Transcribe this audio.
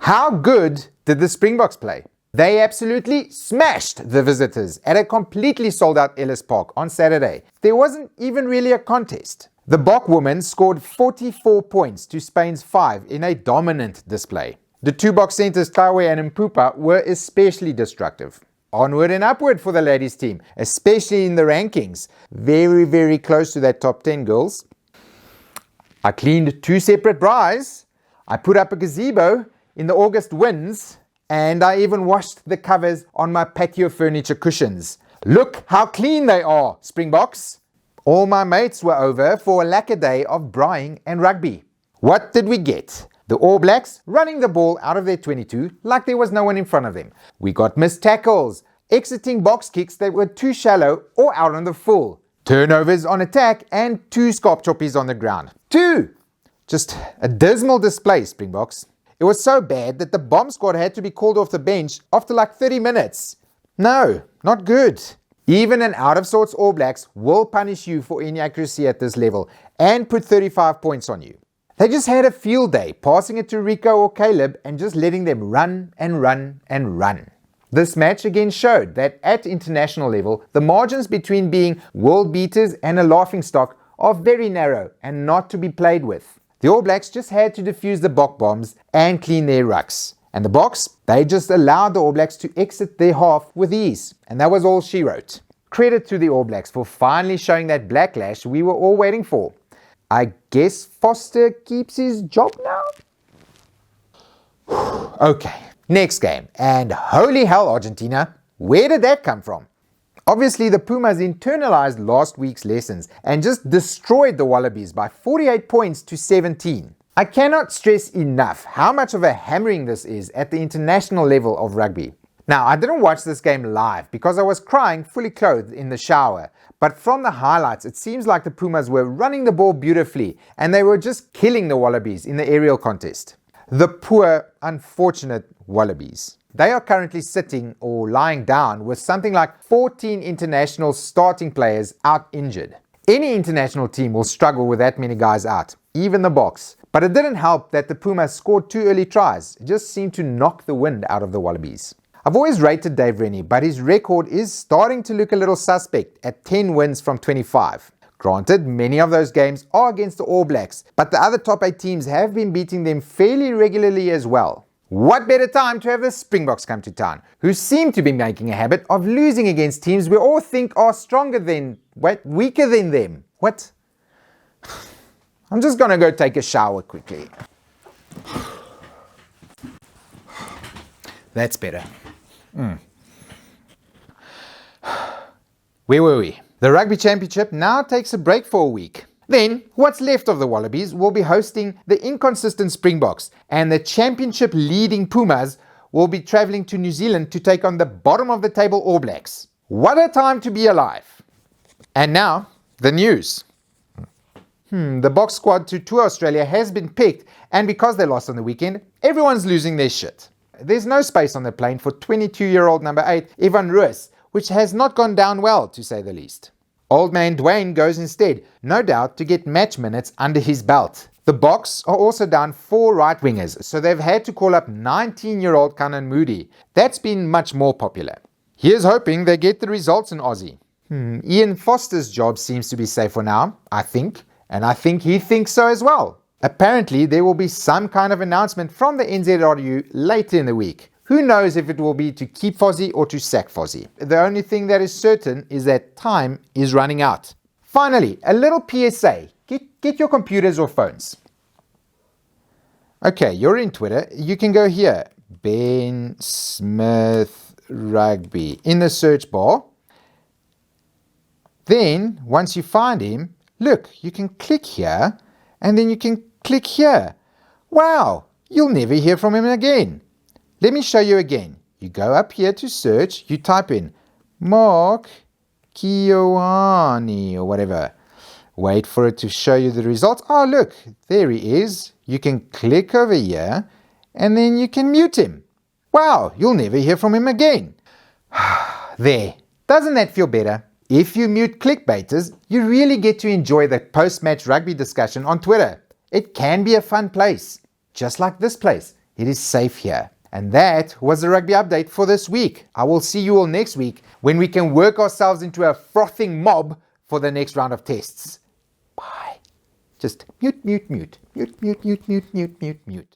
How good did the Springboks play? They absolutely smashed the visitors at a completely sold out Ellis Park on Saturday. There wasn't even really a contest. The Bok women scored 44 points to Spain's 5 in a dominant display. The two Bok centers, Kawe and Mpupa, were especially destructive. Onward and upward for the ladies team, especially in the rankings. Very, very close to that top 10, girls. I cleaned 2 separate braais. I put up a gazebo in the August winds. And I even washed the covers on my patio furniture cushions. Look how clean they are, Springboks. All my mates were over for a lacquer day of braaiing and rugby. What did we get? The All Blacks running the ball out of their 22 like there was no one in front of them. We got missed tackles, exiting box kicks that were too shallow or out on the full, turnovers on attack, and 2 scarp choppies on the ground. 2! Just a dismal display, Springboks. It was so bad that the bomb squad had to be called off the bench after like 30 minutes. No, not good. Even an out-of-sorts All Blacks will punish you for inaccuracy at this level and put 35 points on you. They just had a field day, passing it to Rico or Caleb and just letting them run and run and run. This match again showed that at international level, the margins between being world beaters and a laughingstock are very narrow and not to be played with. The All Blacks just had to defuse the Bok bombs and clean their rucks. And the Boks, they just allowed the All Blacks to exit their half with ease. And that was all she wrote. Credit to the All Blacks for finally showing that backlash we were all waiting for. I guess Foster keeps his job now? Okay, next game. And holy hell, Argentina, where did that come from? Obviously, the Pumas internalized last week's lessons and just destroyed the Wallabies by 48 points to 17. I cannot stress enough how much of a hammering this is at the international level of rugby. Now, I didn't watch this game live because I was crying fully clothed in the shower, but from the highlights it seems like the Pumas were running the ball beautifully and they were just killing the Wallabies in the aerial contest. The poor, unfortunate Wallabies. They are currently sitting or lying down with something like 14 international starting players out injured. Any international team will struggle with that many guys out, even the Boks. But it didn't help that the Pumas scored 2 early tries. It just seemed to knock the wind out of the Wallabies. I've always rated Dave Rennie, but his record is starting to look a little suspect at 10 wins from 25. Granted, many of those games are against the All Blacks, but the other top 8 teams have been beating them fairly regularly as well. What better time to have the Springboks come to town, who seem to be making a habit of losing against teams we all think are stronger than, weaker than them. What? I'm just gonna go take a shower quickly. That's better. Where were we? The Rugby Championship now takes a break for a week. Then, what's left of the Wallabies will be hosting the inconsistent Springboks, and the championship leading Pumas will be travelling to New Zealand to take on the bottom of the table All Blacks. What a time to be alive! And now, the news. The Boks squad to tour Australia has been picked, and because they lost on the weekend, everyone's losing their shit. There's no space on the plane for 22-year-old number 8, Ivan Ruiz, which has not gone down well, to say the least. Old man Dwayne goes instead, no doubt to get match minutes under his belt. The Boks are also down 4 right wingers, so they've had to call up 19-year-old Kanan Moody. That's been much more popular. Here's hoping they get the results in Aussie. Ian Foster's job seems to be safe for now, I think, and I think he thinks so as well. Apparently, there will be some kind of announcement from the NZRU later in the week. Who knows if it will be to keep Fozzie or to sack Fozzie. The only thing that is certain is that time is running out. Finally, a little PSA. Get your computers or phones. Okay, you're in Twitter. You can go here. Ben Smith Rugby in the search bar. Then, once you find him, look, you can click here and then you can click here. Wow, you'll never hear from him again. Let me show you again. You go up here to search, you type in Mark Kioani or whatever. Wait for it to show you the results. Oh, look, there he is. You can click over here and then you can mute him. Wow, you'll never hear from him again. There. Doesn't that feel better? If you mute clickbaiters, you really get to enjoy the post-match rugby discussion on Twitter. It can be a fun place, just like this place. It is safe here. And that was the rugby update for this week. I will see you all next week when we can work ourselves into a frothing mob for the next round of tests. Bye. Just mute, mute, mute, mute, mute, mute, mute, mute, mute, mute.